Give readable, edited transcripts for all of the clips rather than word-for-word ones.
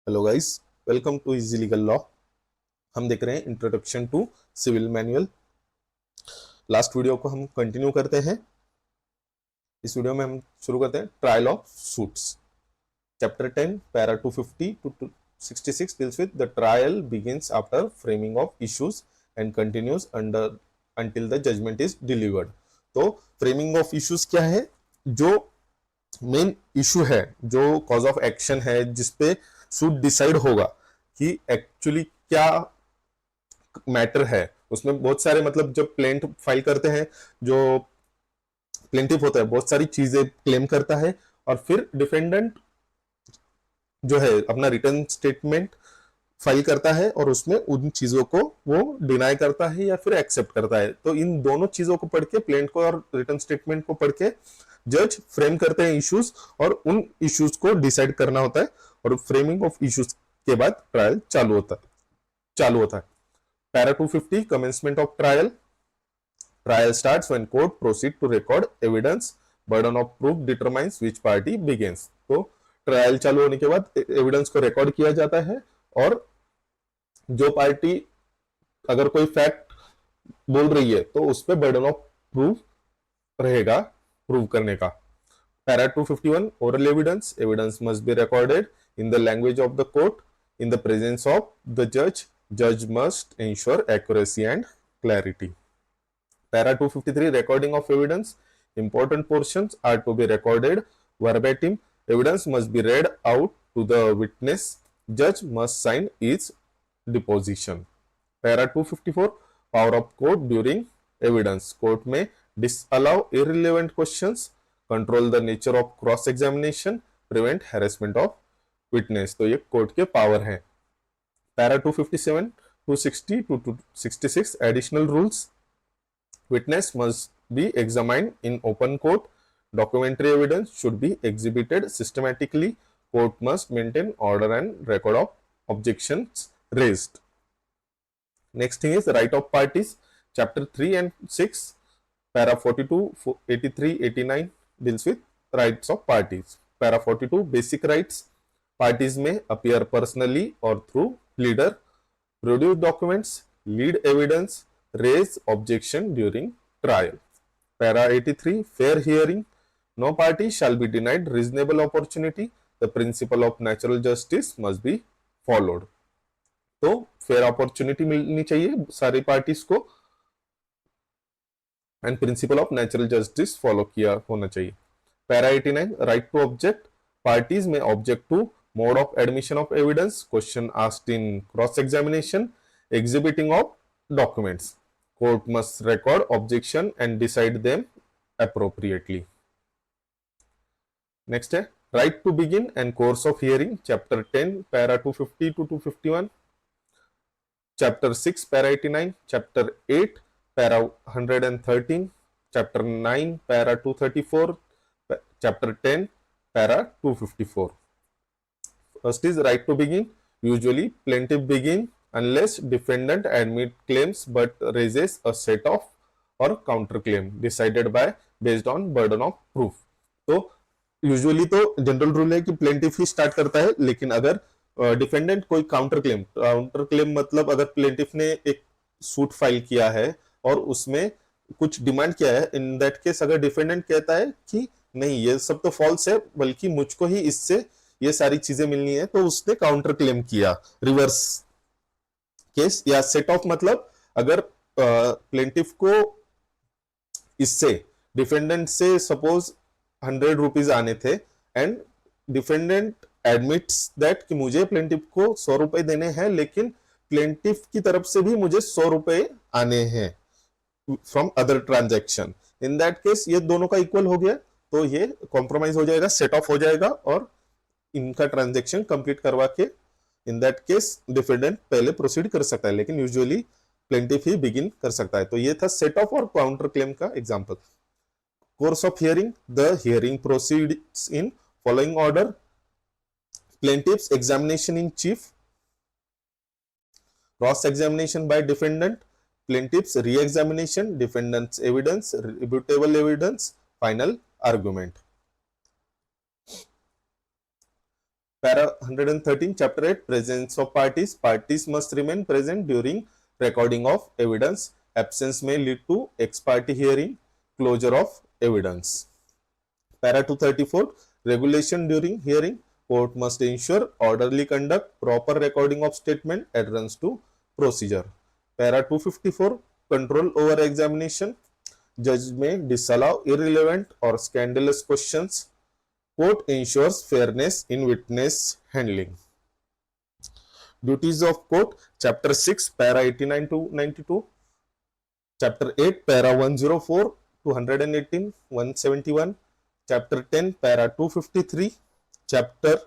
Hello guys, welcome to easy legal law. हम देख रहे हैं introduction to civil manual. Last video को हम कंटिन्यू करते हैं। इस वीडियो में हम शुरू करते हैं trial of suits. Chapter 10 para 250 to 66 deals with the trial begins after framing of issues and continues under until the judgment is delivered. तो फ्रेमिंग ऑफ इश्यूज क्या है? जो मेन इशू है, जो कॉज ऑफ एक्शन है, जिसपे suit decide होगा कि एक्चुअली क्या मैटर है। उसमें बहुत सारे, मतलब जब प्लेंट फाइल करते हैं, जो प्लेंटिफ होता है बहुत सारी चीजें क्लेम करता है, और फिर डिफेंडेंट जो है अपना रिटर्न स्टेटमेंट फाइल करता है और उसमें उन चीजों को वो डिनाई करता है या फिर एक्सेप्ट करता है। तो इन दोनों चीजों को पढ़ के, प्लेंट को और रिटर्न स्टेटमेंट को पढ़ के, जज फ्रेम करते हैं इश्यूज, और उन इश्यूज को डिसाइड करना होता है। और फ्रेमिंग ऑफ इश्यूज के बाद ट्रायल चालू होता है। Para 250 commencement of trial starts when court proceed to record evidence, burden of proof determines which party begins। तो ट्रायल चालू होने के बाद एविडेंस को रिकॉर्ड किया जाता है, और जो पार्टी अगर कोई फैक्ट बोल रही है तो उस पर बर्डन ऑफ प्रूफ रहेगा प्रूव करने का। Para 251 oral evidence must be recorded in the language of the court in the presence of the judge must ensure accuracy and clarity। Para 253 recording of evidence, important portions are to be recorded verbatim, evidence must be read out to the witness, judge must sign each deposition। Para 254 power of court during evidence, court may disallow irrelevant questions, control the nature of cross examination, prevent harassment of witness। तो ये court के power हैं। Para 257 260 to 266 additional rules, witness must be examined in open court, documentary evidence should be exhibited systematically, court must maintain order and record of objections raised। Next thing is right of parties, chapter 3 and 6 para 42 83 89 deals with rights of parties। para 42 basic rights, parties may appear personally or through pleader, produce documents, lead evidence, raise objection during trial। para 83 fair hearing, no party shall be denied reasonable opportunity, the principle of natural justice must be followed। तो fair opportunity मिलनी चाहिए सारी parties को, and principle of natural justice follow किया होना चाहिए। Para 89 right to object, parties may object to mode of admission of evidence, question asked in cross examination, exhibiting of documents, court must record objection and decide them appropriately. Next है right to begin and course of hearing, chapter 10 para 250 to 251, chapter 6 para 89, chapter 8 para 113, chapter 9 para 234, chapter 10 para 254। first is right to begin, usually plaintiff begin unless defendant admit claims but raises a set of or counter claim decided by based on burden of proof। तो usually तो general rule है कि plaintiff ही start करता है, लेकिन अगर defendant कोई counter claim मतलब अगर प्लेंटिफ ने एक सूट फाइल किया है और उसमें कुछ डिमांड किया है, इन दैट केस अगर डिफेंडेंट कहता है कि नहीं ये सब तो फॉल्स है, बल्कि मुझको ही इससे ये सारी चीजें मिलनी है, तो उसने काउंटर क्लेम किया। रिवर्स केस या सेट ऑफ, मतलब अगर प्लेंटिफ को इससे डिफेंडेंट से सपोज 100 रुपीज आने थे, एंड डिफेंडेंट एडमिट्स दैट कि मुझे प्लेंटिफ को 100 रुपए देने हैं, लेकिन प्लेंटिफ की तरफ से भी मुझे 100 रुपए आने हैं from other transaction. In that case ये दोनों का इक्वल हो गया, तो ये कॉम्प्रोमाइज हो जाएगा, सेट ऑफ हो जाएगा, और इनका ट्रांजैक्शन कंप्लीट करवा के इन दैट केस डिफेंडेंट पहले प्रोसीड कर सकता है, लेकिन यूजुअली प्लेंटिफ ही बिगिन कर सकता है। तो ये था सेट ऑफ और काउंटर क्लेम का example. Course of hearing, the hearing proceeds in following order, plaintiff's examination in chief, cross examination by defendant, plaintiff's re-examination, defendant's evidence, rebutable evidence, final argument। Para 113, Chapter 8, presence of parties. Parties must remain present during recording of evidence. Absence may lead to ex parte hearing, closure of evidence. Para 234, regulation during hearing. Court must ensure orderly conduct, proper recording of statement, adherence to procedure. Para 254, control over examination. Judge may disallow irrelevant or scandalous questions. Court ensures fairness in witness handling. Duties of court, Chapter 6, Para 89 to 92. Chapter 8, Para 104 to 118, 171. Chapter 10, Para 253. Chapter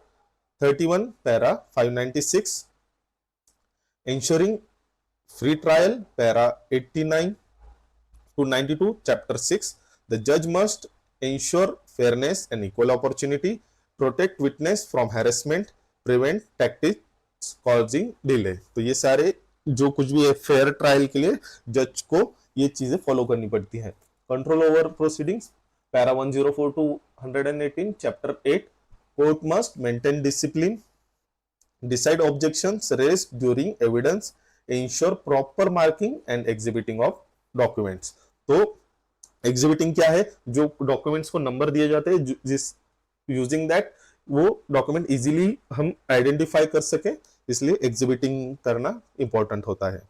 31, Para 596. Ensuring free trial, Para 89 to 92. Chapter 6, the judge must ensure fairness and equal opportunity, protect witness from harassment, prevent tactics causing delay. तो ये सारे जो कुछ भी है fair trial के लिए जज को ये चीजें फॉलो करनी पड़ती है. Control over proceedings, para 104 to 118, chapter 8, court must maintain discipline, decide objections raised during evidence, ensure proper marking and exhibiting of documents. तो एग्जिबिटिंग क्या है, जो डॉक्यूमेंट्स को नंबर दिए जाते हैं, जिस यूजिंग दैट वो डॉक्यूमेंट इजीली हम आइडेंटिफाई कर सके, इसलिए एग्जिबिटिंग करना इंपॉर्टेंट होता है.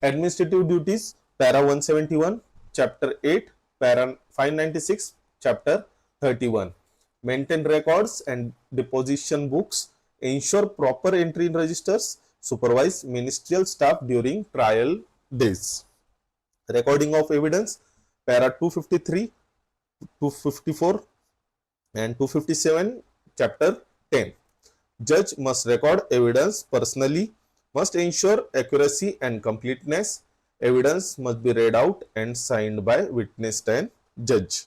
Administrative duties, para 171, chapter 8, para 596, chapter 31. Maintain records and deposition books, ensure proper entry in registers, supervise ministerial staff during trial days. Recording of evidence, para 253, 254 and 257, chapter 10. Judge must record evidence personally, must ensure accuracy and completeness. Evidence must be read out and signed by witness and judge.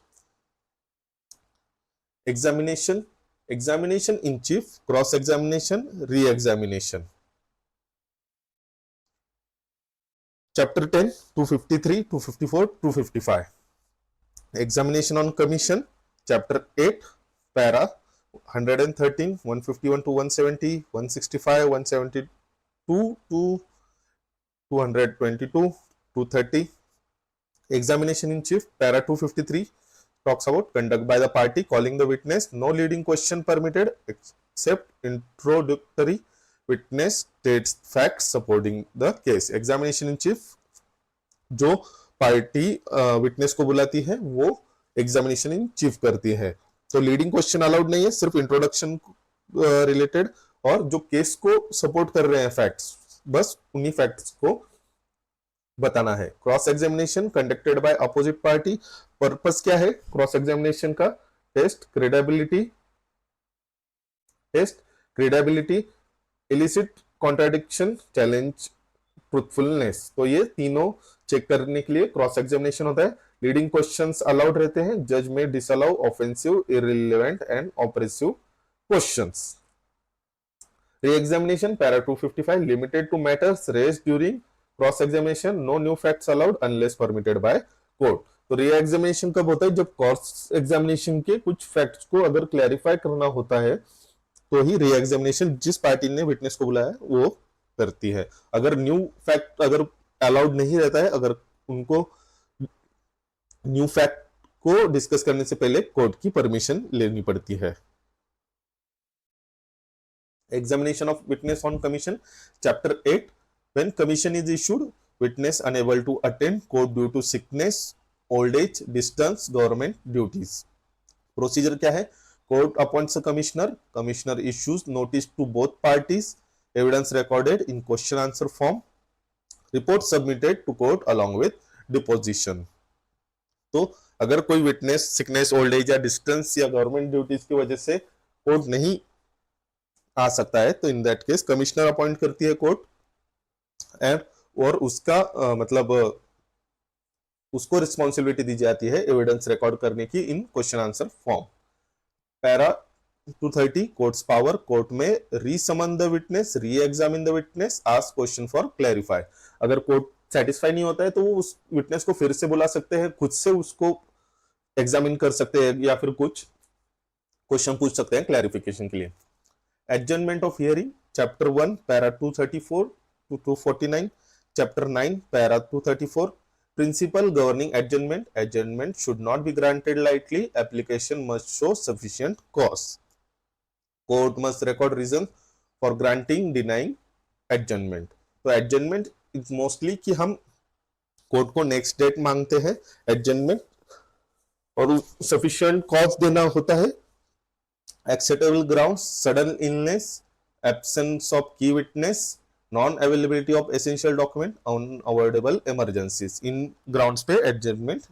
Examination, examination in chief, cross examination, re-examination. Chapter 10, 253, 254, 255. Examination on commission, chapter 8, para 113, 151 to 170, 165, 172 to 222, 230. Examination in chief, para 253, talks about conduct by the party, calling the witness, no leading question permitted except introductory. Witness states facts supporting the case. Examination in chief, जो party witness को बुलाती है वो examination in chief करती है. तो leading question allowed नहीं है, सिर्फ इंट्रोडक्शन रिलेटेड और जो केस को सपोर्ट कर रहे हैं फैक्ट्स, बस उन्हीं फैक्ट्स को बताना है. Cross examination conducted by opposite party. Purpose क्या है क्रॉस एग्जामिनेशन का? Test credibility, elicit contradiction, challenge truthfulness. तो ये तीनों चेक करने के लिए क्रॉस एग्जामिनेशन होता है. लीडिंग क्वेश्चंस अलाउड रहते हैं. जज may disallow offensive, irrelevant and oppressive questions. Re examination, para 255, limited to matters raised during cross examination, no new facts allowed unless permitted by court. तो re examination कब होता है? जब क्रॉस एग्जामिनेशन के कुछ फैक्ट्स को अगर क्लैरिफाई करना होता है तो ही री एग्जामिनेशन जिस पार्टी ने विटनेस को बुलाया वो करती है. अगर न्यू फैक्ट अगर अलाउड नहीं रहता है, अगर उनको न्यू फैक्ट को डिस्कस करने से पहले कोर्ट की परमिशन लेनी पड़ती है. Examination of witness on commission, chapter 8, when commission is issued, witness unable to attend court due to sickness, old age, distance, government duties. Procedure क्या है? Court appoints a commissioner, commissioner issues notice to both parties, evidence recorded in question answer form, report submitted to court along with deposition. तो अगर कोई witness sickness, old age या distance या government duties की वजह से कोर्ट नहीं आ सकता है तो in that case commissioner appoint करती है कोर्ट एंड और उसका मतलब उसको रिस्पॉन्सिबिलिटी दी जाती है एविडेंस रिकॉर्ड करने की in question answer form. Para 230, courts power, court may resummon the witness, reexamine the witness, ask question for clarify. अगर कोर्ट सेटिस्फाई नहीं होता है तो वो उस विटनेस को फिर से बुला सकते हैं, खुद से उसको एग्जामिन कर सकते हैं या फिर कुछ क्वेश्चन पूछ सकते हैं क्लैरिफिकेशन के लिए। Adjournment of hearing, chapter 1 para 234 to 249, chapter 9 para 234। Principle governing adjournment, adjournment should not be granted lightly, application must show sufficient cause, court must record reason for granting denying adjournment. तो adjournment is mostly कि हम court को next date मांगते हैं adjournment, और sufficient cause देना होता है। Acceptable grounds, sudden illness, absence of key witness, non availability of essential document, unavoidable emergencies, इन ग्राउंड्स पे एडजर्नमेंट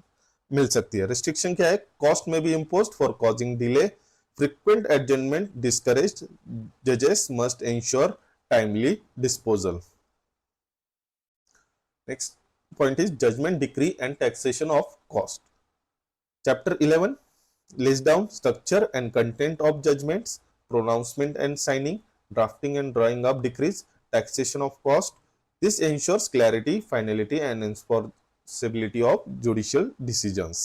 मिल सकती है। रिस्ट्रिक्शन क्या है? Cost may be imposed for causing delay, frequent adjournment discouraged, जजेस must ensure timely disposal. Next point is judgment, decree and taxation of cost. Chapter 11 lays down structure and content of judgments, pronouncement and signing, drafting and drawing up decrees, taxation of cost. This ensures clarity, finality and enforceability of judicial decisions.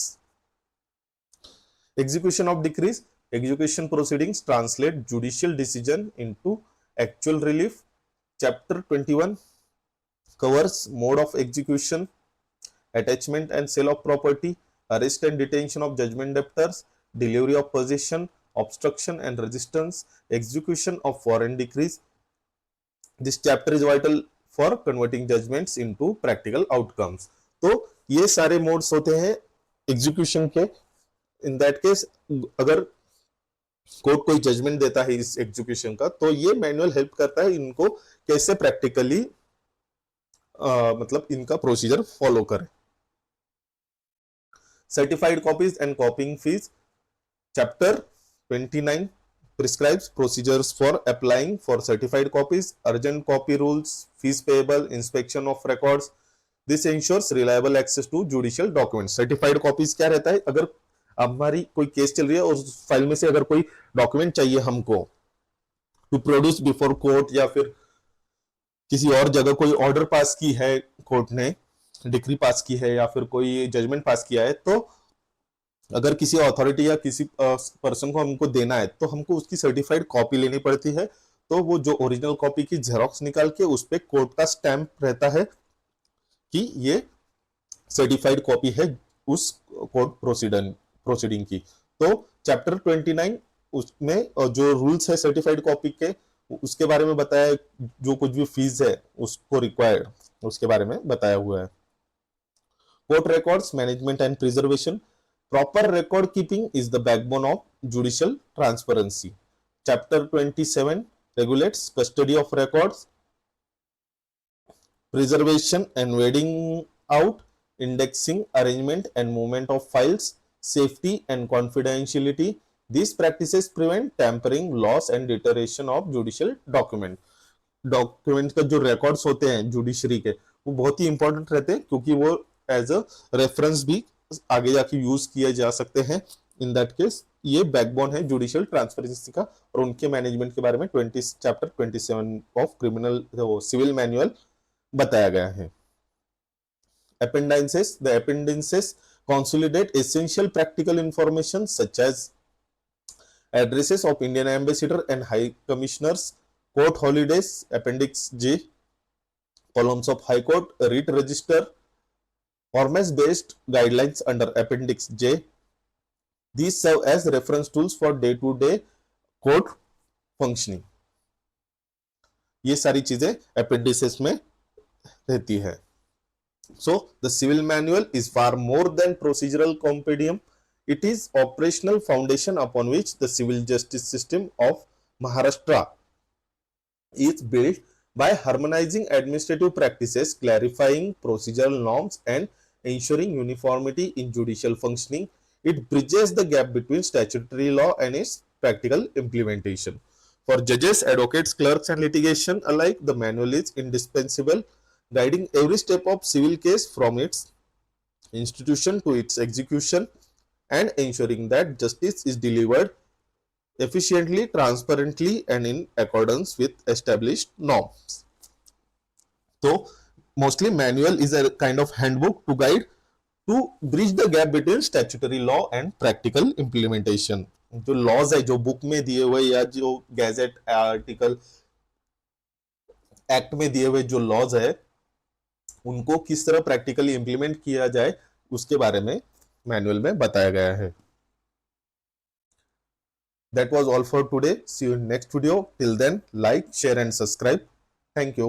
Execution of decrees, execution proceedings translate judicial decision into actual relief. Chapter 21 covers mode of execution, attachment and sale of property, arrest and detention of judgment debtors, delivery of possession, obstruction and resistance, execution of foreign decrees. This chapter is vital for converting judgments into practical outcomes. तो ये सारे modes होते हैं execution के। इन that case अगर court कोई judgement देता है इस एग्जीक्यूशन का, तो ये मैनुअल हेल्प करता है इनको कैसे प्रैक्टिकली मतलब इनका प्रोसीजर फॉलो करें। Certified copies and कॉपिंग fees, chapter 29 prescribes procedures for applying for certified copies, urgent copy rules, fees payable, inspection of records. This ensures reliable access to judicial documents. Certified copies क्या रहता है? अगर हमारी कोई case चल रही है और उस फाइल में से अगर कोई डॉक्यूमेंट चाहिए हमको टू प्रोड्यूस बिफोर कोर्ट, या फिर किसी और जगह कोई ऑर्डर पास की है कोर्ट ने, डिक्री पास की है या फिर कोई जजमेंट पास किया है, तो अगर किसी अथॉरिटी या किसी पर्सन को हमको देना है तो हमको उसकी सर्टिफाइड कॉपी लेनी पड़ती है। तो वो जो ओरिजिनल कॉपी की जेरोक्स निकाल के उस पे कोर्ट का स्टैंप रहता है कि ये सर्टिफाइड कॉपी है उस कोर्ट प्रोसीडिंग की। तो चैप्टर 29 उसमें जो रूल्स है सर्टिफाइड कॉपी के उसके बारे में बताया, जो कुछ भी फीस है उसको रिक्वायर्ड उसके बारे में बताया हुआ है। Court records management and preservation, proper record keeping is the backbone of judicial transparency. Chapter 27 regulates custody of records, preservation and weeding out, indexing, arrangement and movement of files, safety and confidentiality. These practices prevent tampering, loss and deterioration of judicial document. Document का जो records होते हैं judiciary के, वो बहुत ही important रहते हैं क्योंकि वो एज अ रेफरेंस भी आगे जाके यूज किए जा सकते हैं। इन दैट केस ये बैकबोन है जुडिशियल ट्रांसपेरेंसी का। और उनके मैनेजमेंट के बारे में chapter 27 of criminal civil manual बताया गया है। Appendices, the appendices consolidate essential practical information such as addresses of Indian ambassador and high commissioners, court holidays, appendix J, columns of high court, writ register, format based guidelines under appendix J. These serve as reference tools for day to day court functioning. ये सारी चीजें appendices में रहती है। So the civil manual is far more than procedural compendium. It is operational foundation upon which the civil justice system of Maharashtra is built by harmonizing administrative practices, clarifying procedural norms and ensuring uniformity in judicial functioning. It bridges the gap between statutory law and its practical implementation. For judges, advocates, clerks and litigation alike, the manual is indispensable, guiding every step of civil case from its institution to its execution and ensuring that justice is delivered efficiently, transparently and in accordance with established norms. So mostly manual is a kind of handbook to guide to bridge the gap between statutory law and practical implementation. जो laws है जो book में दिए हुए या जो gadget article act में दिए हुए जो लॉज है उनको किस तरह प्रैक्टिकली इंप्लीमेंट किया जाए उसके बारे में मैनुअल में बताया गया है। That was all for today. See you in next video. Till then, like, share and subscribe. Thank you.